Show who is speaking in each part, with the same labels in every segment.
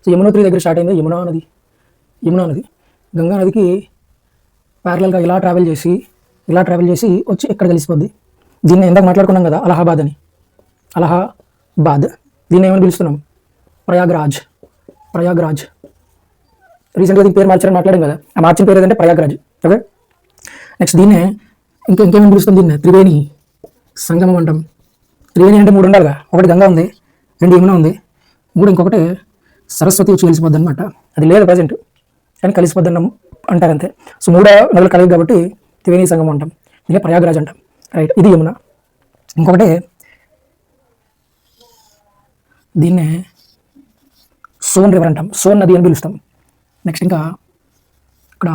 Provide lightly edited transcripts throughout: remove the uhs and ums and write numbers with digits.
Speaker 1: So Yamunotri దగ్గర start అయింది యమునా నది గంగా నదికి ప్యారలల్గా ఇలా ట్రావెల్ చేసి వచ్చి ఎక్కడ కలిసిపోద్ది. దీన్ని ఇందాక మాట్లాడుకున్నాం కదా అలహాబాద్. దీన్ని ఏమని పిలుస్తున్నాం? ప్రయాగ్రాజ్. రీసెంట్గా దీని పేరు మార్చారని మాట్లాడాం కదా, ఆ మార్చిన పేరు ఏదంటే ప్రయాగ్రాజ్. ఓకే, నెక్స్ట్ దీన్నే ఇంకేమని పిలుస్తుంది? దీన్ని త్రివేణి సంగమం అంటాం. త్రివేణి అంటే 3 ఉండాలిగా, ఒకటి గంగా ఉంది, 2 యమున ఉంది, 3 ఇంకొకటి సరస్వతి వచ్చి కలిసిపోద్ది అనమాట. అది లేదు ప్రజెంట్, కానీ కలిసిపోద్ది అంటారు అంతే. సో 3 నదులు కలిగి కాబట్టి త్రివేణి సంగమం అంటాం, దీన్ని ప్రయాగ్రాజ్ అంటాం. రైట్, ఇది యమున. ఇంకొకటి దీన్నే సోన్ రివర్ అంటాం, సోన్ నది అని పిలుస్తాం. నెక్స్ట్ ఇంకా ఇక్కడ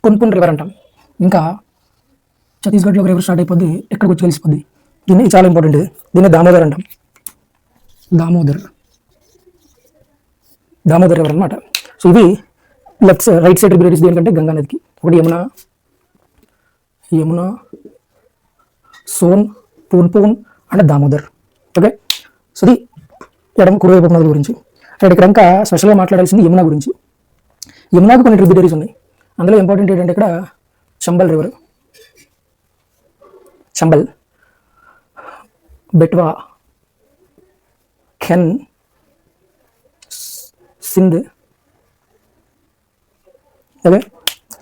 Speaker 1: పున్పున్ రివర్ అంటాం. ఇంకా ఛత్తీస్గఢ్లో ఒక రివర్ స్టార్ట్ అయిపోద్ది, ఎక్కడికి వచ్చి కలిసిపోద్ది. దీన్ని చాలా ఇంపార్టెంట్, దీన్ని దామోదర్ అంటాం. దామోదర్ రివర్ అనమాట. సో ఇవి రైట్ సైడ్ ట్రిబ్యూటరీస్ దేనికంటే గంగా నదికి. ఒకటి యమున, సోన్, Punpun and Damodar. Okay, so ఇది కుడివైపు నదుల గురించి. రైట్, ఇక్కడ ఇంకా స్పెషల్గా మాట్లాడాల్సింది యమున గురించి. యమునాకు కొన్ని ట్రిబ్యూటరీస్ ఉన్నాయి, అందులో ఇంపార్టెంట్ ఏంటంటే ఇక్కడ చంబల్ రివర్, బెట్వా, ఖెన్, సింధ్. ఓకే,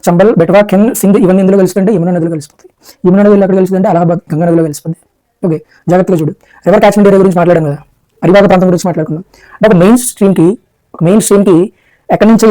Speaker 1: చంబల్, బెట్వా, ఖెన్, సింధ్ ఇవన్నీ ఇందులో కలిసిపోతే యమునా నదిలో కలిసిపోతాయి. యమునా నదిలో ఎక్కడ కలిసిపోతే అలహాబాద్ గంగా నదిలో కలిసిపోతుంది. ఓకే, జాగ్రత్తగా చూడు. రివర్ క్యాచ్మెంట్ ఏరియా గురించి మాట్లాడాం కదా, పరివాహక ప్రాంతం గురించి మాట్లాడుకున్నాం. అంటే ఒక మెయిన్ స్ట్రీమ్కి ఎక్కడి నుంచి